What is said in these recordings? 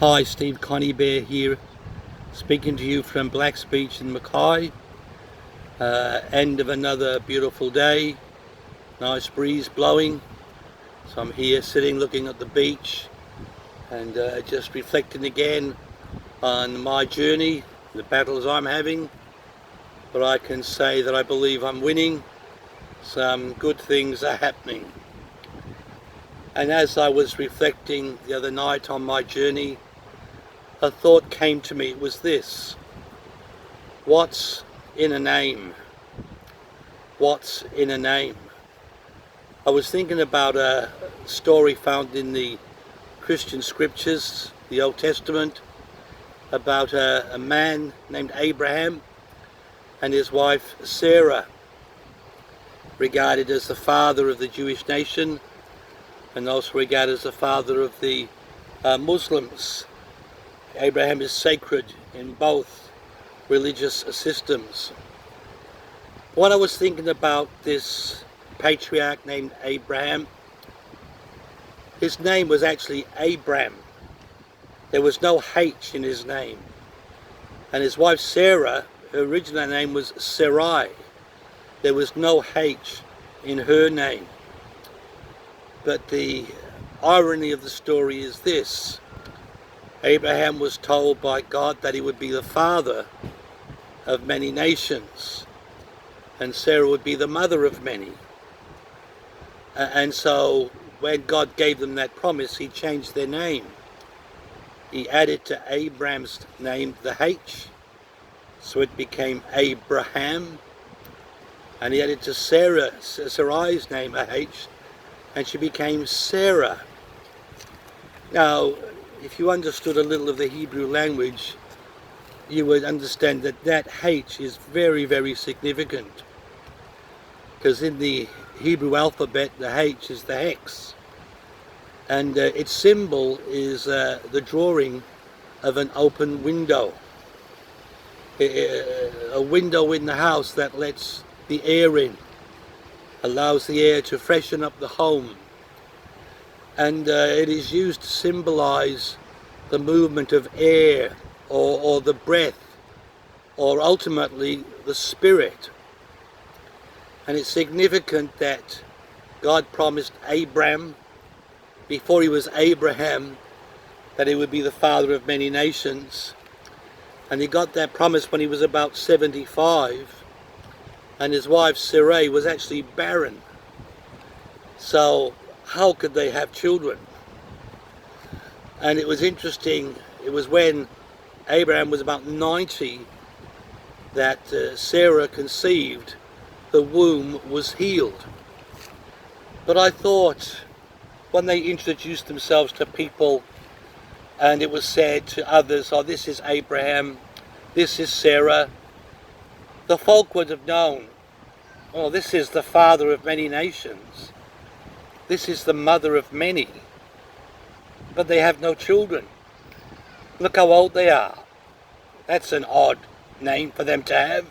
Hi, Steve Connie Bear here, speaking to you from Blacks Beach in Mackay. End of another beautiful day, nice breeze blowing. So I'm here sitting looking at the beach and just reflecting again on my journey, the battles I'm having. But I can say that I believe I'm winning. Some good things are happening. And as I was reflecting the other night on my journey, a thought came to me. It was this: what's in a name? What's in a name? I was thinking about a story found in the Christian scriptures, the Old Testament, about a man named Abraham and his wife Sarah, regarded as the father of the Jewish nation and also regarded as the father of the Muslims. Abraham is sacred in both religious systems. When I was thinking about this patriarch named Abraham, his name was actually Abram. There was no H in his name. And his wife Sarah, her original name was Sarai. There was no H in her name. But the irony of the story is this: Abraham was told by God that he would be the father of many nations, and Sarah would be the mother of many. And so when God gave them that promise, he changed their name. He added to Abram's name the H, so it became Abraham. And he added to Sarai's name a H, and she became Sarah. Now, if you understood a little of the Hebrew language, you would understand that that H is very, very significant. Because in the Hebrew alphabet, the H is the hex. And its symbol is the drawing of an open window. A window in the house that lets the air in, allows the air to freshen up the home. And it is used to symbolize the movement of air or the breath, or ultimately the spirit. And it's significant that God promised Abram, before he was Abraham, that he would be the father of many nations. And he got that promise when he was about 75, and his wife Sarai was actually barren. So how could they have children? And it was interesting, it was when Abraham was about 90 that Sarah conceived. The womb was healed. But I thought, when they introduced themselves to people and it was said to others, oh, this is Abraham, this is Sarah, the folk would have known, oh, this is the father of many nations, this is the mother of many, but they have no children. Look how old they are. That's an odd name for them to have.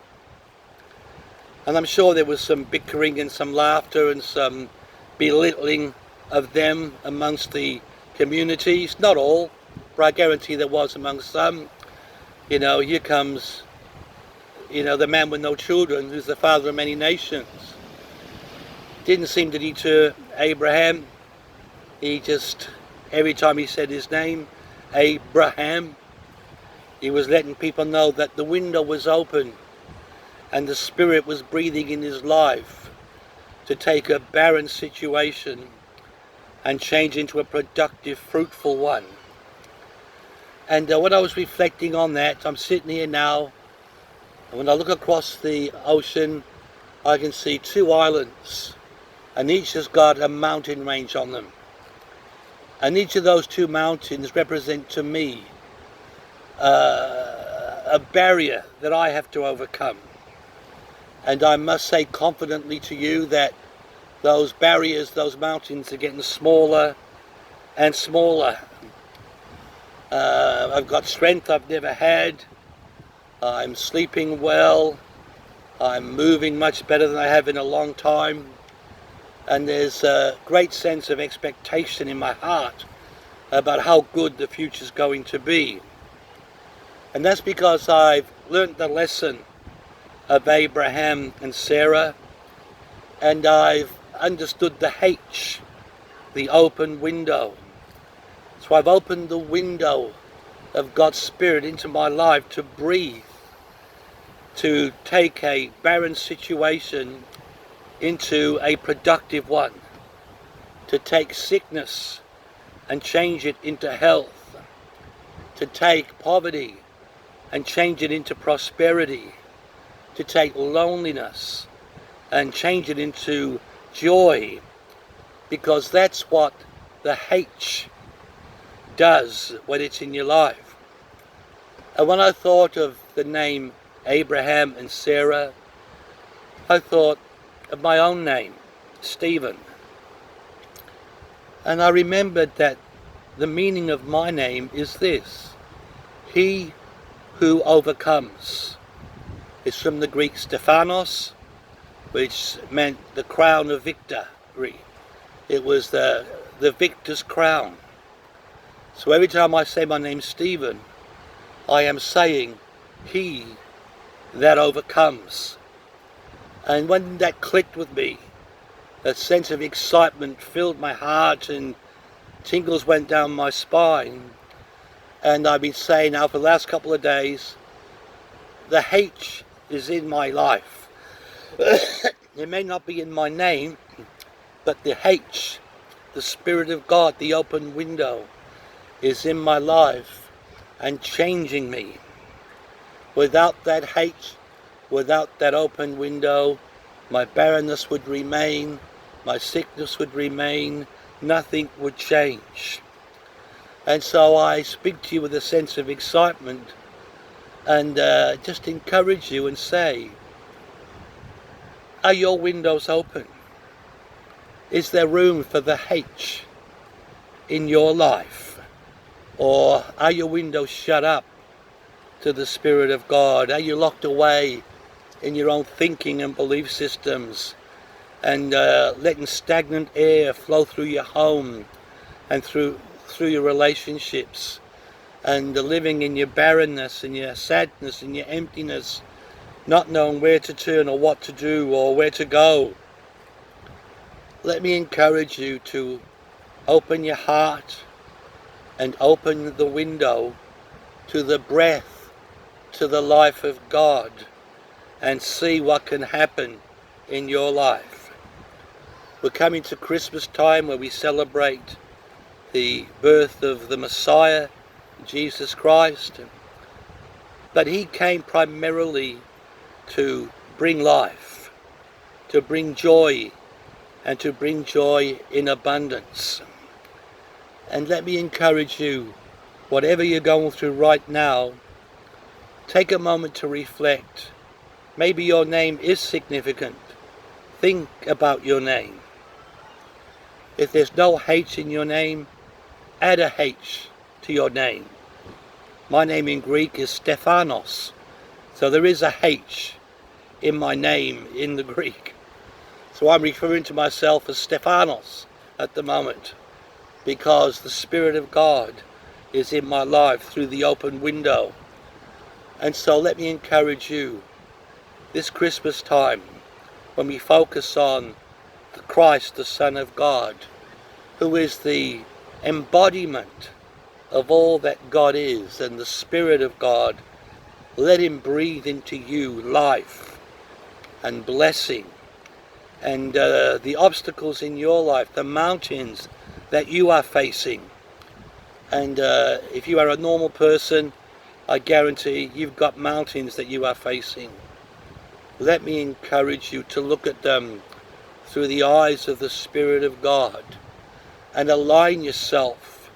And I'm sure there was some bickering and some laughter and some belittling of them amongst the communities. Not all, but I guarantee there was amongst some. You know, here comes, the man with no children, who's the father of many nations. Didn't seem to deter Abraham. He just, every time he said his name, Abraham, he was letting people know that the window was open and the Spirit was breathing in his life to take a barren situation and change into a productive, fruitful one. And when I was reflecting on that, I'm sitting here now, and when I look across the ocean, I can see two islands, and each has got a mountain range on them. And each of those two mountains represent to me a barrier that I have to overcome. And I must say confidently to you that those barriers, those mountains are getting smaller and smaller. I've got strength I've never had. I'm sleeping well. I'm moving much better than I have in a long time. And there's a great sense of expectation in my heart about how good the future's going to be. And that's because I've learned the lesson of Abraham and Sarah, and I've understood the H, the open window. So I've opened the window of God's Spirit into my life to breathe, to take a barren situation into a productive one, to take sickness and change it into health, to take poverty and change it into prosperity, to take loneliness and change it into joy, because that's what the H does when it's in your life. And when I thought of the name Abraham and Sarah, I thought of my own name, Stephen. And I remembered that the meaning of my name is this: he who overcomes. It's from the Greek Stephanos, which meant the crown of victory. It was the victor's crown. So every time I say my name Stephen, I am saying he that overcomes. And when that clicked with me, a sense of excitement filled my heart and tingles went down my spine. And I've been saying now for the last couple of days, the H is in my life. It may not be in my name, but the H, the Spirit of God, the open window, is in my life and changing me. Without that H, without that open window, my barrenness would remain, my sickness would remain, nothing would change. And so I speak to you with a sense of excitement and just encourage you and say, are your windows open? Is there room for the H in your life? Or are your windows shut up to the Spirit of God? Are you locked away in your own thinking and belief systems and letting stagnant air flow through your home and through your relationships, and living in your barrenness and your sadness and your emptiness, not knowing where to turn or what to do or where to go? Let me encourage you to open your heart and open the window to the breath, to the life of God, and see what can happen in your life. We're coming to Christmas time, where we celebrate the birth of the Messiah, Jesus Christ. But he came primarily to bring life, to bring joy, and to bring joy in abundance. And let me encourage you, whatever you're going through right now, take a moment to reflect. Maybe your name is significant. Think about your name. If there's no H in your name, add a H to your name. My name in Greek is Stephanos, so there is a H in my name in the Greek. So I'm referring to myself as Stephanos at the moment, because the Spirit of God is in my life through the open window. And so let me encourage you, this Christmas time, when we focus on the Christ, the Son of God, who is the embodiment of all that God is, and the Spirit of God, let him breathe into you life and blessing, and the obstacles in your life, the mountains that you are facing. And if you are a normal person, I guarantee you've got mountains that you are facing. Let me encourage you to look at them through the eyes of the Spirit of God and align yourself,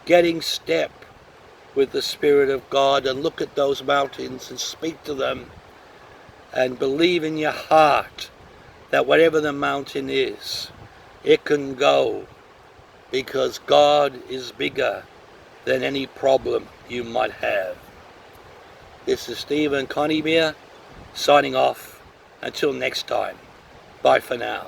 getting step with the Spirit of God, and look at those mountains and speak to them and believe in your heart that whatever the mountain is, it can go, because God is bigger than any problem you might have. This is Stephen Coneybeer signing off. Until next time, bye for now.